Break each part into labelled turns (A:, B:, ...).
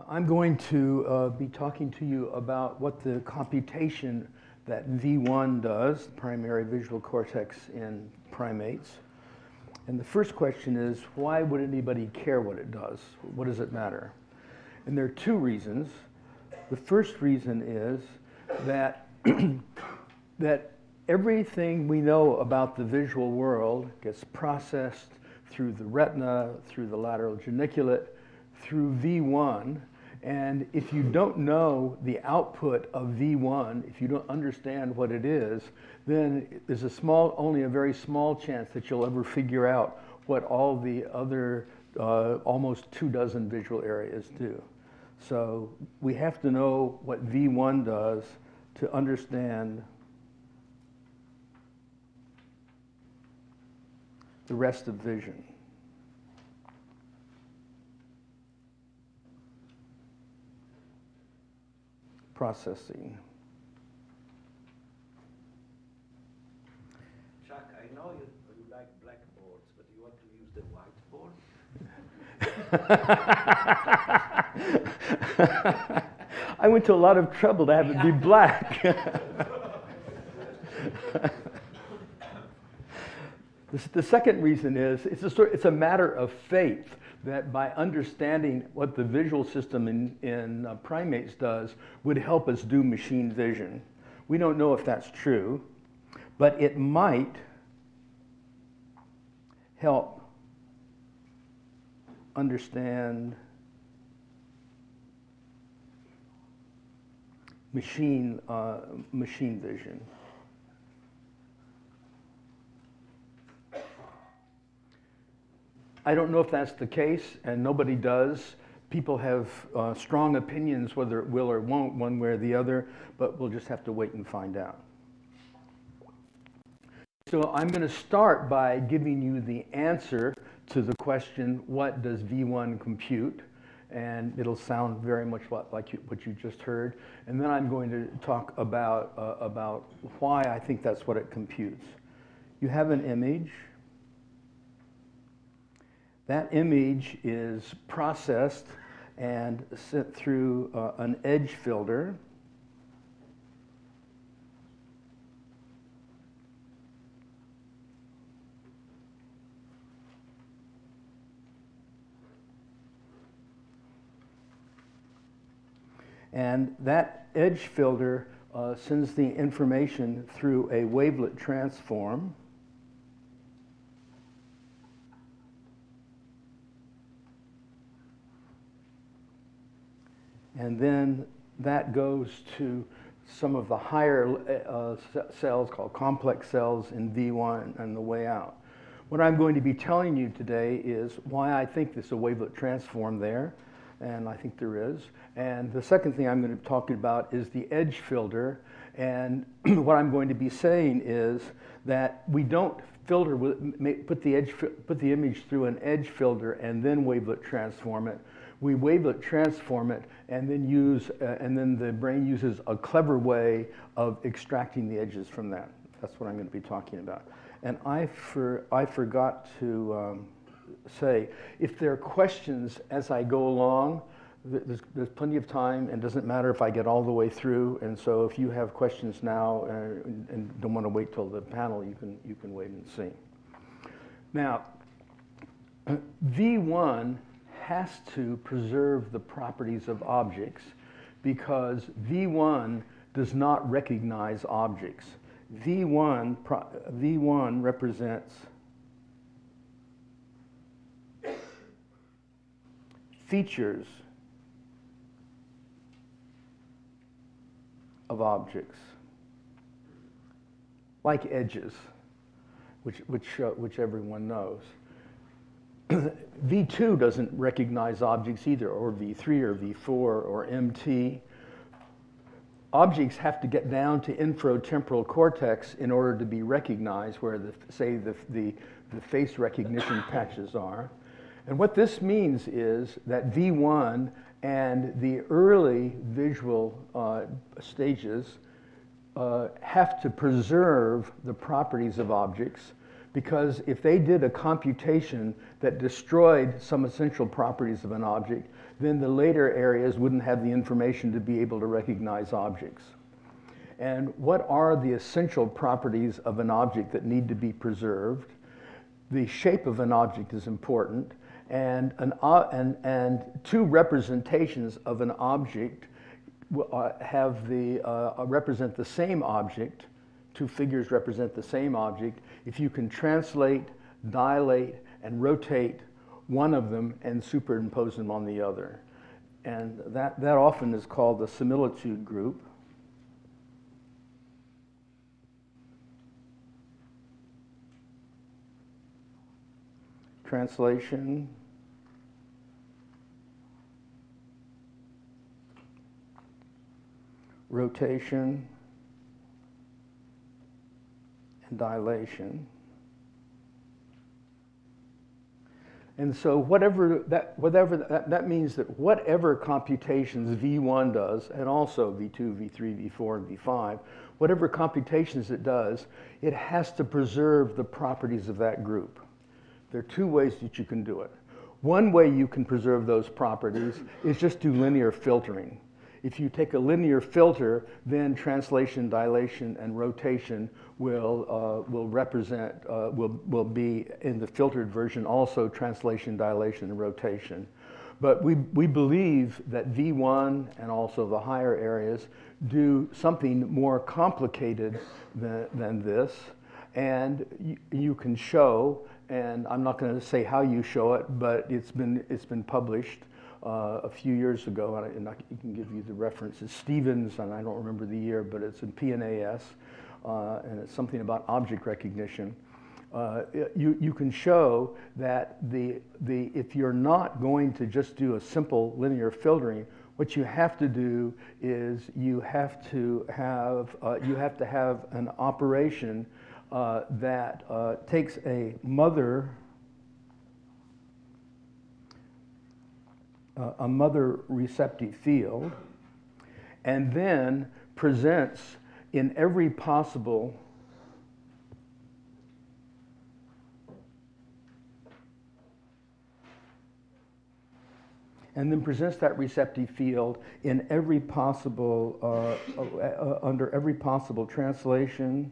A: I'm going to be talking to you about what the computation that V1 does, primary visual cortex in primates. And the first question is, why would anybody care what it does? What does it matter? And there are two reasons. The first reason is that, that everything we know about the visual world gets processed through the retina, through the lateral geniculate, through V1, and if you don't know the output of V1, if you don't understand what it is, then there's only a very small chance that you'll ever figure out what all the other almost 24 visual areas do. So we have to know what V1 does to understand the rest of vision. Processing.
B: Chuck, I know you like blackboards, but you want to use the whiteboard?
A: I went to a lot of trouble to have it be black. The second reason is it's a matter of faith that by understanding what the visual system in primates does would help us do machine vision. We don't know if that's true, but it might help understand machine vision. I don't know if that's the case, and nobody does. People have strong opinions whether it will or won't, one way or the other, but we'll just have to wait and find out. So I'm going to start by giving you the answer to the question, what does V1 compute? And it'll sound very much like what you just heard. And then I'm going to talk about why I think that's what it computes. You have an image. That image is processed and sent through an edge filter. And that edge filter sends the information through a wavelet transform. And then that goes to some of the higher cells called complex cells in V1 and the way out. What I'm going to be telling you today is why I think there's a wavelet transform there, and I think there is. And the second thing I'm going to be talking about is the edge filter. And what I'm going to be saying is that we don't filter put the image through an edge filter and then wavelet transform it. We wavelet transform it and then the brain uses a clever way of extracting the edges from that. That's what I'm going to be talking about. And I forgot to say, if there are questions as I go along, there's plenty of time, and it doesn't matter if I get all the way through. And so if you have questions now and don't want to wait till the panel, you can wait and see. Now, V1 has to preserve the properties of objects because V1 does not recognize objects. V1 represents features of objects, like edges, which everyone knows. V2 doesn't recognize objects either, or V3 or V4 or MT. Objects have to get down to inferotemporal cortex in order to be recognized, where the face recognition patches are. And what this means is that V1 and the early visual stages have to preserve the properties of objects, because if they did a computation that destroyed some essential properties of an object, then the later areas wouldn't have the information to be able to recognize objects. And what are the essential properties of an object that need to be preserved? The shape of an object is important, and two representations of an object represent the same object. Two figures represent the same object if you can translate, dilate, and rotate one of them and superimpose them on the other. And that often is called the similitude group. Translation, rotation, and dilation. And so that means that whatever computations V1 does, and also V2, V3, V4, and V5, whatever computations it does, it has to preserve the properties of that group. There are two ways that you can do it. One way you can preserve those properties is just do linear filtering. If you take a linear filter, then translation, dilation, and rotation will be in the filtered version also translation, dilation, and rotation. But we believe that V1 and also the higher areas do something more complicated than this, and you can show, and I'm not going to say how you show it, but it's been published a few years ago, and I can give you the reference. It's Stevens, and I don't remember the year, but it's in PNAS, and it's something about object recognition. You can show that if you're not going to just do a simple linear filtering, what you have to do is you have to have an operation that takes a mother receptive field and then presents in every possible that receptive field in every possible under every possible translation,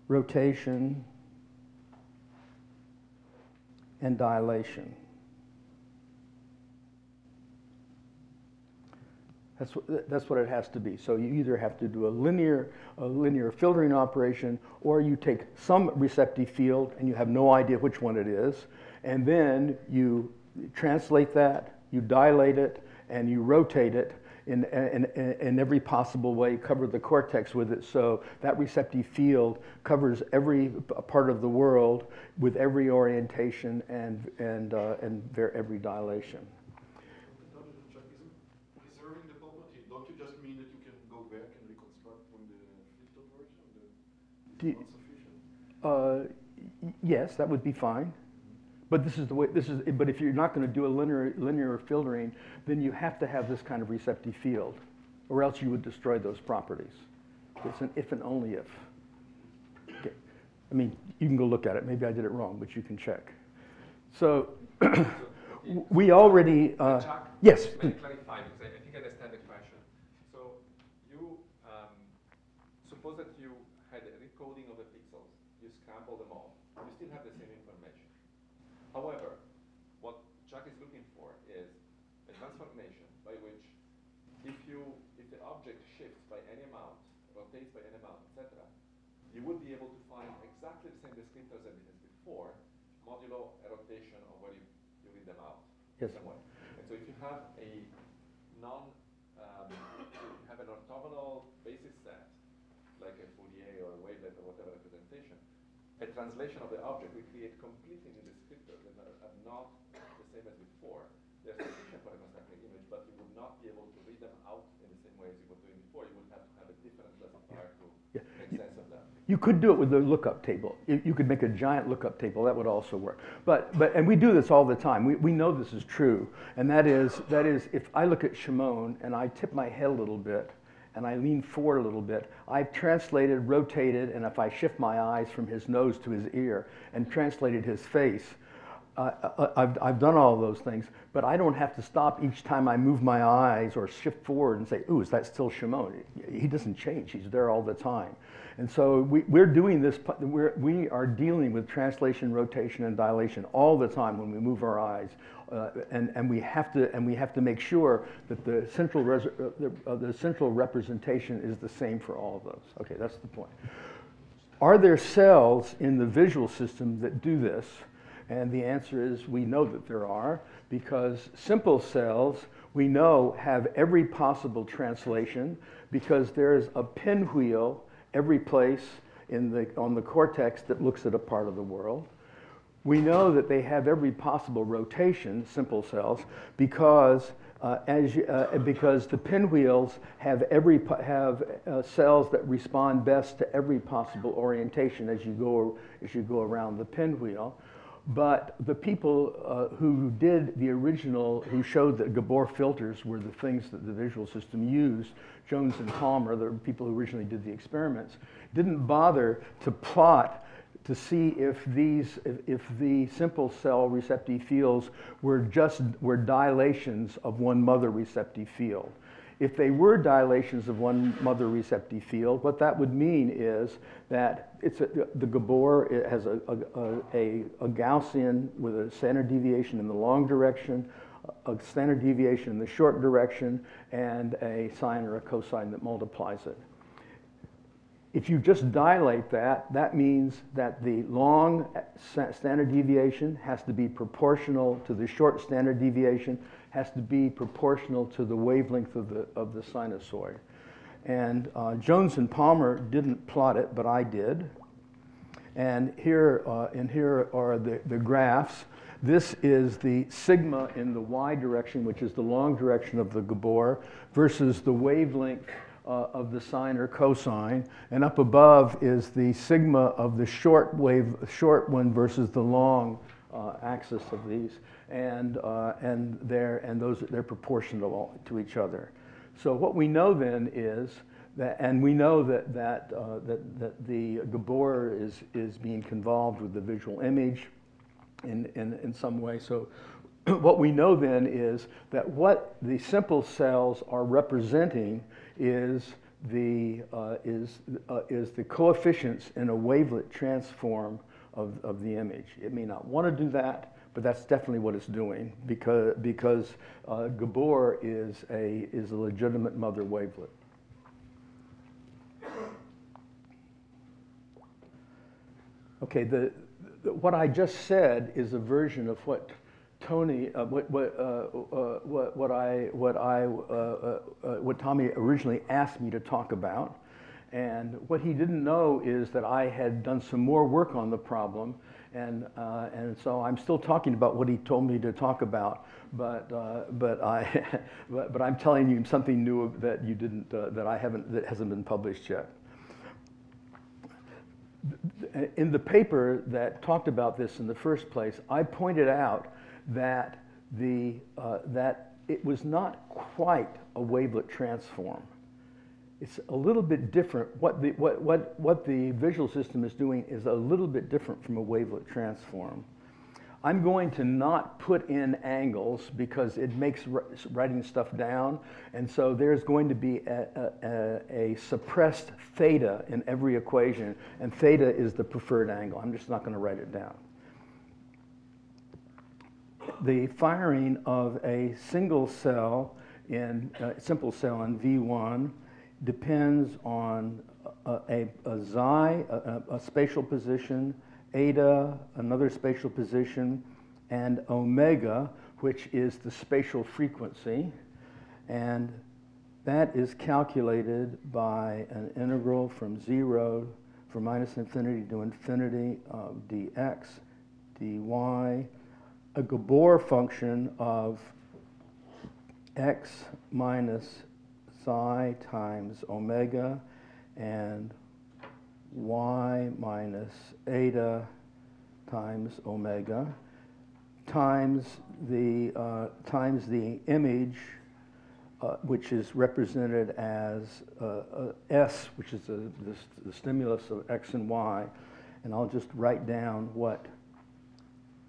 A: rotation, and dilation. That's what it has to be. So you either have to do a linear filtering operation, or you take some receptive field and you have no idea which one it is, and then you translate that, you dilate it, and you rotate it in every possible way, cover the cortex with it, so that receptive field covers every part of the world with every orientation and every dilation.
C: Preserving the property, don't you just mean that you can go back and reconstruct from the filtered version? That is not sufficient.
A: Yes, that would be fine. But this is the way. But if you're not going to do a linear filtering, then you have to have this kind of receptive field, or else you would destroy those properties. It's an if and only if. Okay. I mean, you can go look at it. Maybe I did it wrong, but you can check. So we already. Yes.
D: May I clarify, because I think I understand the question. So you suppose that you had a recoding of the pixels. You scramble them all. You still have the same information. However, what Chuck is looking for is a transformation by which if the object shifts by any amount, rotates by any amount, etc., you would be able to find exactly the same descriptors as it is before, modulo a rotation of where you read them out.
A: Yes.
D: Somewhere. And so if you have a you have an orthogonal basis set, like a Fourier or a wavelet or whatever representation, a translation of the object will create completely new descriptors that are not the same as before. They're sufficient for a constructing image, but you would not be able to read them out in the same way as you were doing before. You would have to have a different classifier to make sense of them.
A: You could do it with a lookup table. You could make a giant lookup table. That would also work. And we do this all the time. We know this is true. And that is if I look at Shimon and I tip my head a little bit and I lean forward a little bit, I've translated, rotated, and if I shift my eyes from his nose to his ear and translated his face, I've done all of those things, but I don't have to stop each time I move my eyes or shift forward and say, ooh, is that still Shimon? He doesn't change, he's there all the time. And so we're doing this, we are dealing with translation, rotation, and dilation all the time when we move our eyes. And we have to make sure that the central representation is the same for all of those. Okay, that's the point. Are there cells in the visual system that do this? And the answer is we know that there are, because simple cells, we know, have every possible translation, because there's a pinwheel every place on the cortex that looks at a part of the world. We know that they have every possible rotation, simple cells, because the pinwheels have cells that respond best to every possible orientation as you go around the pinwheel. But the people who showed that Gabor filters were the things that the visual system used, Jones and Palmer, the people who originally did the experiments, didn't bother to plot to see if the simple cell receptive fields were dilations of one mother receptive field. If they were dilations of one mother receptive field, what that would mean is that the Gabor has a Gaussian with a standard deviation in the long direction, a standard deviation in the short direction, and a sine or a cosine that multiplies it. If you just dilate that, that means that the long standard deviation has to be proportional to the short standard deviation, has to be proportional to the wavelength of the sinusoid. And Jones and Palmer didn't plot it, but I did. And here are the graphs. This is the sigma in the y direction, which is the long direction of the Gabor, versus the wavelength of the sine or cosine, and up above is the sigma of the short one versus the long axis of these, and they're proportional to each other. So what we know then is that, and we know that the Gabor is being convolved with the visual image in some way. So what we know then is that what the simple cells are representing is the coefficients in a wavelet transform of the image. It may not want to do that, but that's definitely what it's doing, because Gabor is a legitimate mother wavelet. Okay, what I just said is a version of what Tommy originally asked me to talk about, and what he didn't know is that I had done some more work on the problem, and so I'm still talking about what he told me to talk about, but I'm telling you something new that you didn't, that hasn't been published yet. In the paper that talked about this in the first place, I pointed out that that it was not quite a wavelet transform. It's a little bit different. What the visual system is doing is a little bit different from a wavelet transform. I'm going to not put in angles because it makes writing stuff down, and so there's going to be a suppressed theta in every equation, and theta is the preferred angle. I'm just not going to write it down. The firing of a single cell simple cell in V1 depends on a xi, a spatial position, eta, another spatial position, and omega, which is the spatial frequency, and that is calculated by an integral from 0 from minus infinity to infinity of dx, dy, a Gabor function of x minus psi times omega and y minus eta times omega times the image which is represented as S, which is the stimulus of x and y. And I'll just write down what,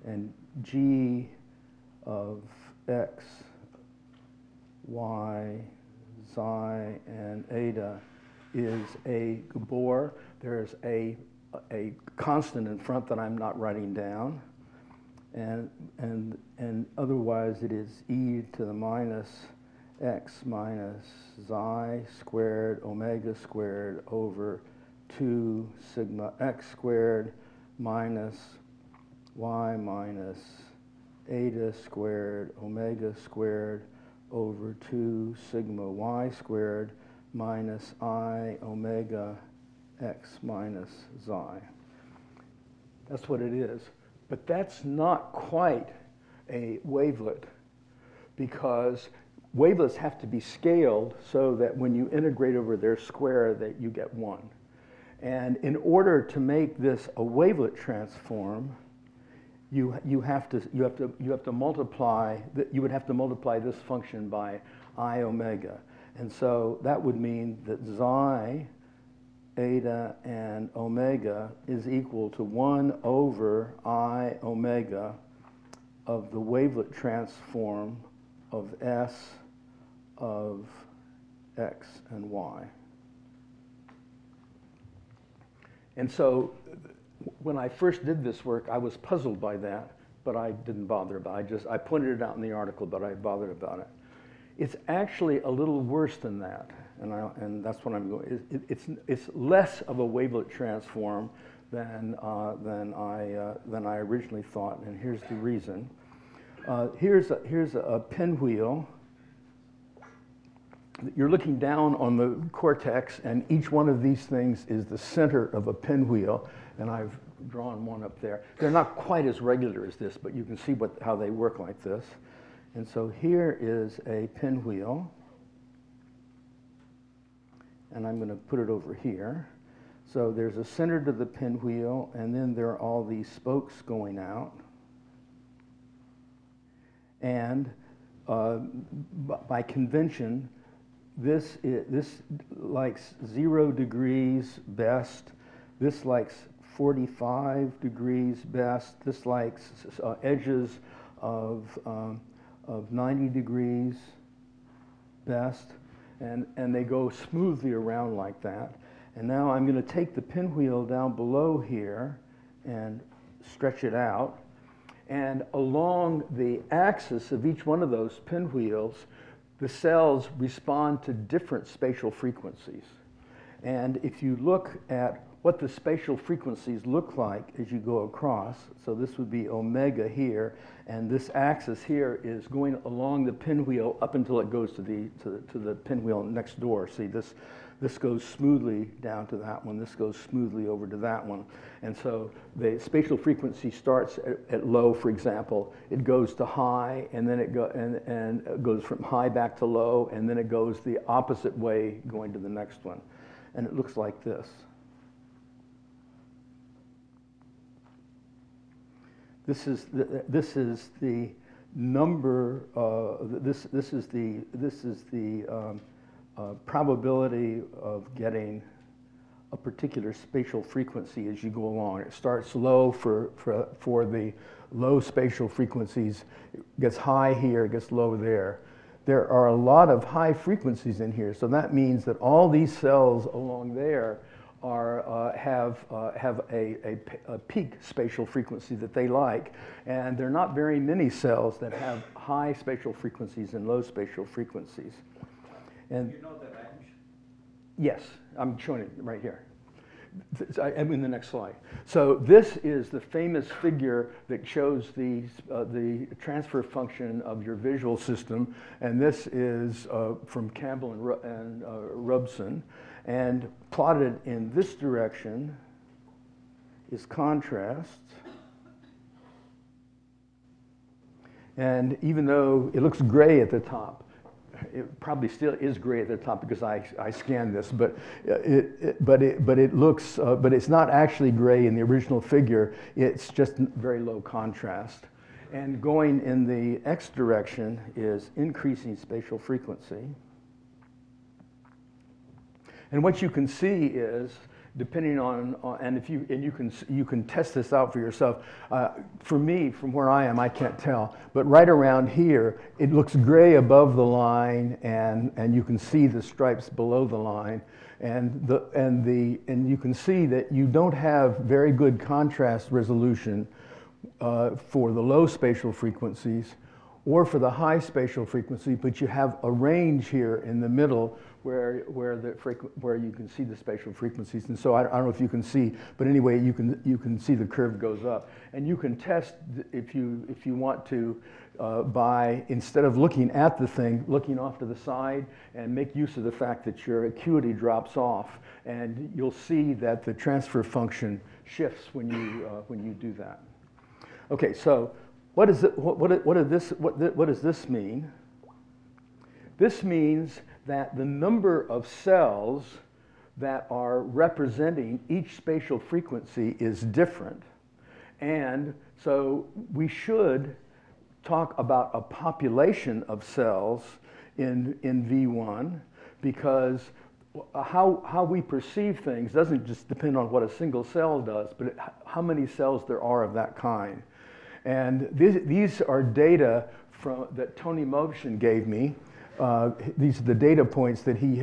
A: and G of x, y, xi, and eta is a Gabor. There's a constant in front that I'm not writing down. And otherwise it is e to the minus x minus xi squared omega squared over 2 sigma x squared minus y minus eta squared omega squared over 2 sigma y squared minus I omega x minus xi. That's what it is. But that's not quite a wavelet, because wavelets have to be scaled so that when you integrate over their square that you get 1. And in order to make this a wavelet transform, you would have to multiply this function by I omega. And so that would mean that xi, eta, and omega is equal to 1 over I omega of the wavelet transform of S of x and y. And so when I first did this work, I was puzzled by that, but I didn't bother about it. I pointed it out in the article, but I bothered about it. It's actually a little worse than that, and that's what I'm going. It's less of a wavelet transform than I originally thought, and here's the reason. Here's a pinwheel. You're looking down on the cortex, and each one of these things is the center of a pinwheel, and I've drawn one up there. They're not quite as regular as this, but you can see how they work like this. And so here is a pinwheel, and I'm going to put it over here. So there's a center to the pinwheel, and then there are all these spokes going out. And by convention, this likes 0 degrees best. This likes 45 degrees best. This likes edges of 90 degrees best. And they go smoothly around like that. And now I'm going to take the pinwheel down below here and stretch it out. And along the axis of each one of those pinwheels, the cells respond to different spatial frequencies. And if you look at what the spatial frequencies look like as you go across, so this would be omega here, and this axis here is going along the pinwheel up until it goes to the pinwheel next door. See, this goes smoothly down to that one. This goes smoothly over to that one. And so the spatial frequency starts at low, for example. It goes to high, and then it goes from high back to low, and then it goes the opposite way going to the next one. And it looks like this. This is the number. This is the probability of getting a particular spatial frequency as you go along. It starts low for the low spatial frequencies. It gets high here, it gets low there. There are a lot of high frequencies in here, so that means that all these cells along there have a peak spatial frequency that they like, and there are not very many cells that have high spatial frequencies and low spatial frequencies. And
B: you know the range?
A: yes, I'm showing it right here. I'm in the next slide. So this is the famous figure that shows the transfer function of your visual system, and this is from Campbell and Robson. And plotted in this direction is contrast. And even though it looks gray at the top, it probably still is gray at the top because I scanned this, but it looks, but it's not actually gray in the original figure. It's just very low contrast. And going in the x direction is increasing spatial frequency. And what you can see is, depending on and if you can test this out for yourself. For me, from where I am, I can't tell, but right around here, it looks gray above the line, and you can see the stripes below the line, and you can see that you don't have very good contrast resolution for the low spatial frequencies or for the high spatial frequency, but you have a range here in the middle where you can see the spatial frequencies. And so I don't know if you can see, but anyway, you can see the curve goes up. And you can test if you want to by, instead of looking at the thing, looking off to the side, and make use of the fact that your acuity drops off, and you'll see that the transfer function shifts when you do that. Okay, so what does this mean? This means that the number of cells that are representing each spatial frequency is different. And so we should talk about a population of cells in V1, because how we perceive things doesn't just depend on what a single cell does, but how many cells there are of that kind. And these are data that Tony Motion gave me. These are the data points that he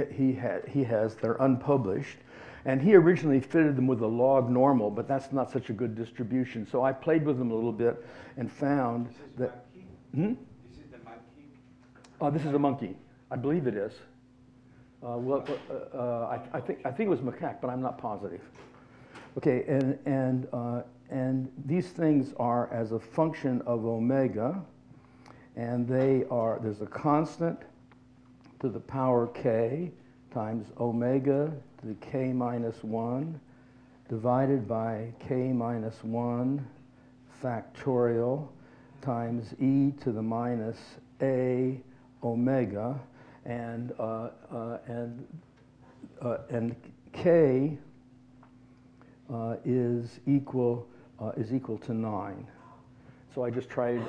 A: has. They're unpublished. And he originally fitted them with a log normal, but that's not such a good distribution. So I played with them a little bit and found that...
B: This is the monkey?
A: This is a monkey. I believe it is. I think it was macaque, but I'm not positive. Okay, and these things are as a function of omega, and there's a constant to the power k times omega to the k minus 1 divided by k minus 1 factorial times e to the minus a omega, and k is equal to 9. So I just tried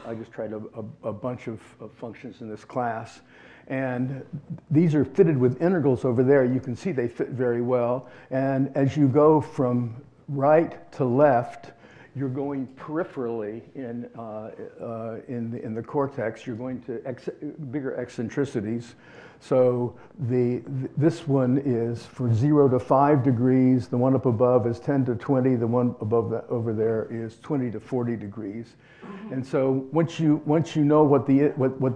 A: a bunch of functions in this class, and these are fitted with integrals over there. You can see they fit very well. And as you go from right to left, you're going peripherally in the cortex. You're going to bigger eccentricities. So this one is for 0 to 5 degrees. The one up above is 10 to 20. The one above that over there is 20 to 40 degrees. And so once you know what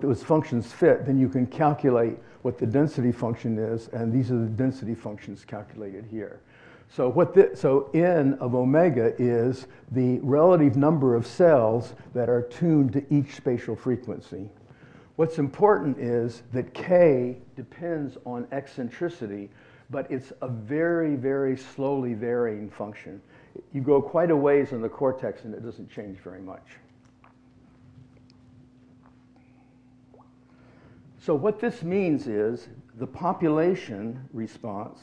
A: those functions fit, then you can calculate what the density function is, and these are the density functions calculated here. So N of omega is the relative number of cells that are tuned to each spatial frequency. What's important is that K depends on eccentricity, but it's a very, very slowly varying function. You go quite a ways in the cortex and it doesn't change very much. So what this means is the population response,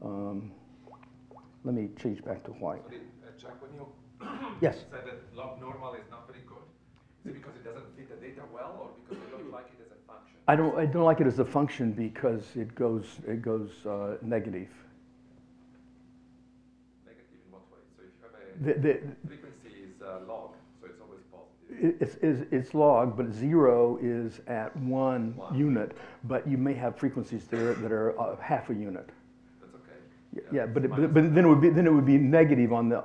A: let me change back to white.
D: Sorry, Jack, when you
A: Yes.
D: said that log normal is not very good, is it because it doesn't fit the data well, or because you don't like it as a function?
A: I don't like it as a function because it goes negative.
D: Negative in what way? So if you have a frequency is log, so it's always positive.
A: It's log, but 0 is at one unit, but you may have frequencies there that are half a unit.
D: That's okay.
A: Yeah, but then it would be negative on the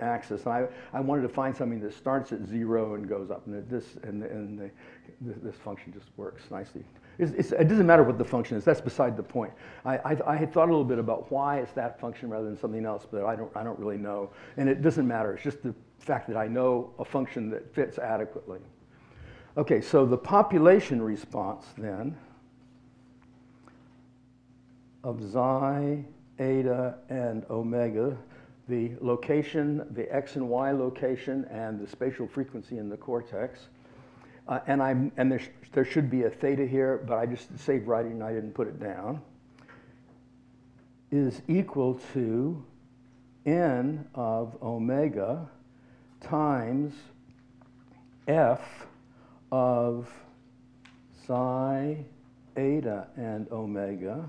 A: axis. And I wanted to find something that starts at 0 and goes up, and this function just works nicely. It doesn't matter what the function is. That's beside the point. I had thought a little bit about why it's that function rather than something else, but I don't really know, and it doesn't matter. It's just the fact that I know a function that fits adequately. Okay, so the population response then of xi, eta, and omega, the location, the x and y location, and the spatial frequency in the cortex. And there should be a theta here, but I just saved writing and I didn't put it down, is equal to n of omega times f of psi, eta, and omega,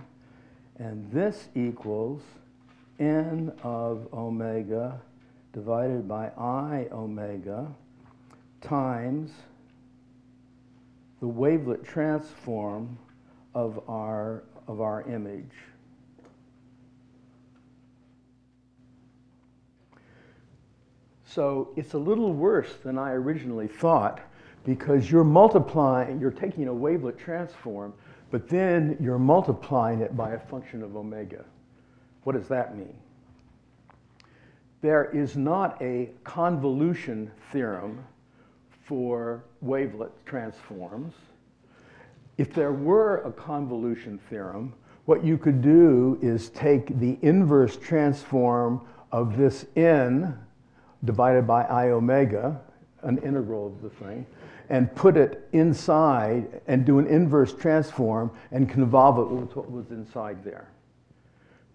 A: and this equals n of omega divided by I omega times the wavelet transform of our image. So it's a little worse than I originally thought, because you're multiplying, you're taking a wavelet transform, but then you're multiplying it by a function of omega. What does that mean? There is not a convolution theorem for wavelet transforms. If there were a convolution theorem, what you could do is take the inverse transform of this n divided by I omega, an integral of the thing, and put it inside and do an inverse transform and convolve it with what was inside there.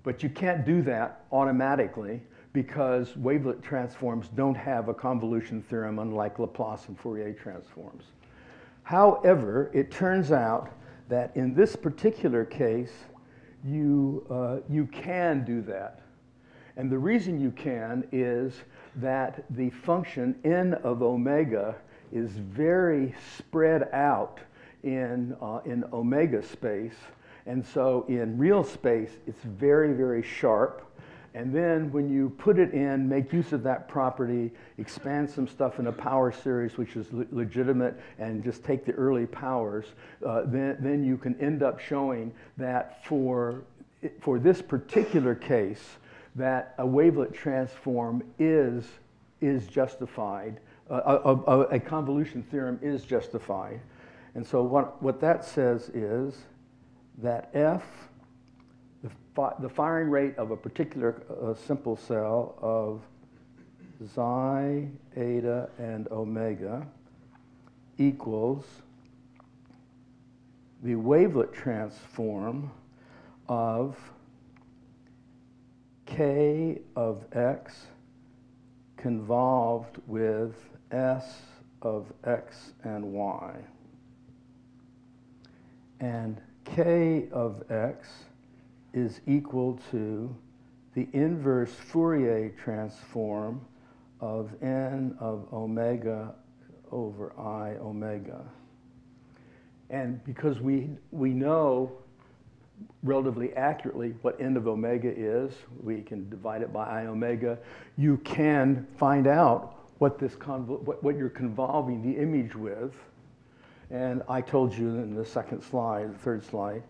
A: But you can't do that automatically because wavelet transforms don't have a convolution theorem, unlike Laplace and Fourier transforms. However, it turns out that in this particular case, you can do that. And the reason you can is that the function n of omega is very spread out in omega space. And so in real space, it's very, very sharp. And then when you put it in, make use of that property, expand some stuff in a power series, which is legitimate, and just take the early powers, then you can end up showing that for this particular case, that a wavelet transform is justified, a convolution theorem is justified. And so what that says is that f, the firing rate of a particular simple cell of xi, eta, and omega equals the wavelet transform of k of x convolved with s of x and y. And k of x is equal to the inverse Fourier transform of n of omega over I omega. And because we know relatively accurately what n of omega is, we can divide it by I omega, you can find out what you're convolving the image with. And I told you in the second slide, the third slide,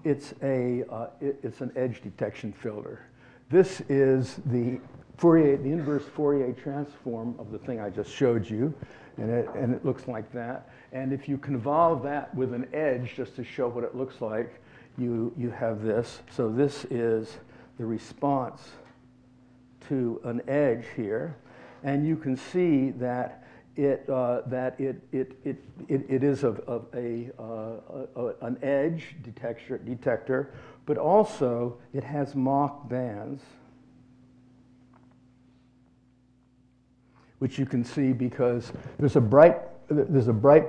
A: it's an edge detection filter. This is the inverse Fourier transform of the thing I just showed you, and it looks like that. And if you convolve that with an edge, just to show what it looks like, you have this. So this is the response to an edge here, and you can see that it is an edge detector, but also it has Mach bands, which you can see because there's a bright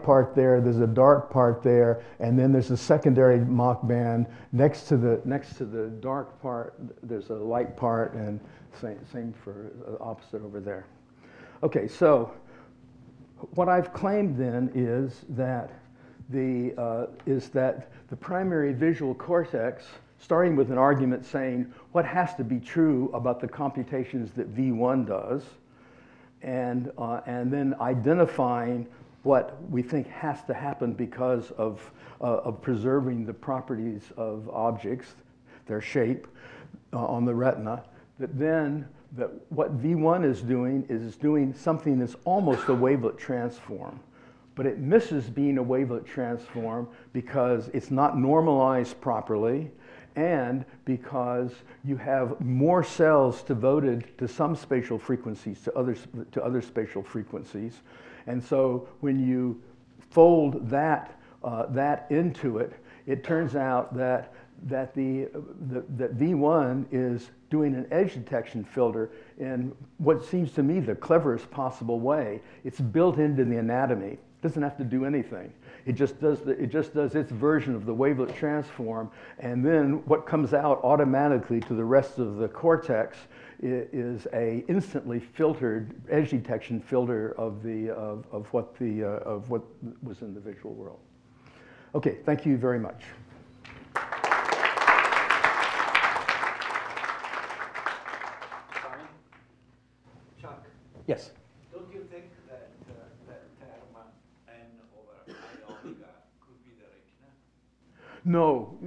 A: part there, there's a dark part there, and then there's a secondary Mach band next to the dark part. There's a light part, and same for the opposite over there. Okay, so what I've claimed then is that the primary visual cortex, starting with an argument saying what has to be true about the computations that V1 does, and then identifying what we think has to happen because of preserving the properties of objects, their shape on the retina, that what V1 is doing something that's almost a wavelet transform. But it misses being a wavelet transform because it's not normalized properly, and because you have more cells devoted to some spatial frequencies to other spatial frequencies. And so when you fold that into it, it turns out that that that V1 is doing an edge detection filter in what seems to me the cleverest possible way. It's built into the anatomy. It doesn't have to do anything. It just does its version of the wavelet transform, and then what comes out automatically to the rest of the cortex is a instantly filtered edge detection filter of what was in the visual world. Okay, thank you very much.
B: Chuck,
A: Yes.
B: don't you think that that term n over I omega could be the retina?
A: No,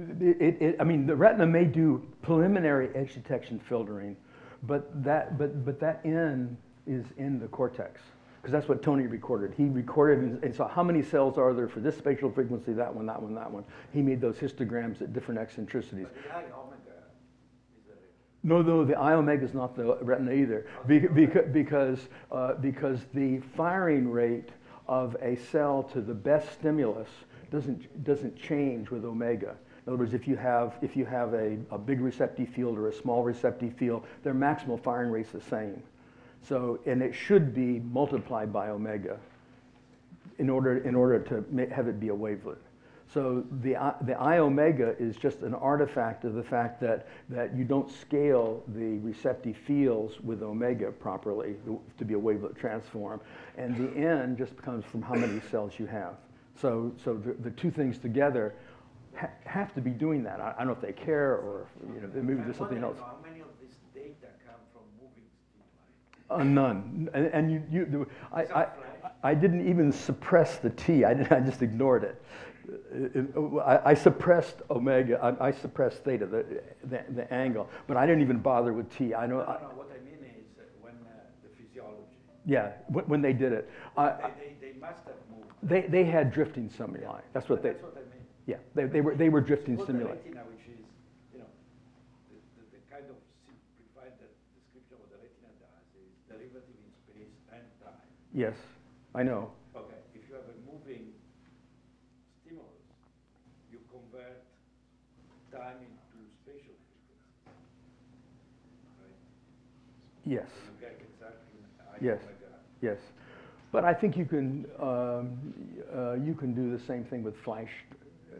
A: I mean, the retina may do preliminary edge detection filtering, but that N is in the cortex, because that's what Tony recorded. He recorded and saw how many cells are there for this spatial frequency, that one, that one, that one. He made those histograms at different eccentricities.
B: But the I omega is the retina.
A: No, the I omega is not the retina either, because the firing rate of a cell to the best stimulus doesn't change with omega. In other words, if you have a big receptive field or a small receptive field, their maximal firing rate's the same. So, and it should be multiplied by omega in order to have it be a wavelet. So the I omega is just an artifact of the fact that you don't scale the receptive fields with omega properly to be a wavelet transform, and the N just comes from how many cells you have. So the two things together have to be doing that. I don't know if they care or maybe there's something else.
B: How many of this data come from moving
A: None. And I didn't even suppress the T. I just ignored it. I suppressed omega. I suppressed theta, the angle, but I didn't even bother with T. I know.
B: No, what I mean is when the physiology.
A: Yeah, when they did it.
B: They must have moved.
A: They had drifting stimuli. That's what
B: That's what I mean.
A: Yeah, they were drifting stimuli.
B: The retina, which is, the kind of simplified description of what the retina does is derivative in space and time.
A: Yes, I know.
B: Okay, if you have a moving stimulus, you convert time into spatial frequency. Right?
A: Yes.
B: You get exactly
A: Yes.
B: omega.
A: Yes, but I think you can do the same thing with flash.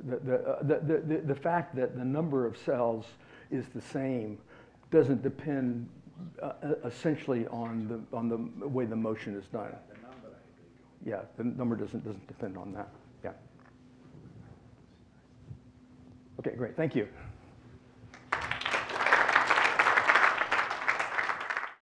A: The fact that the number of cells is the same doesn't depend essentially on the way the motion is done.
B: The number, I agree.
A: Yeah, the number doesn't depend on that. Yeah. Okay, great. Thank you.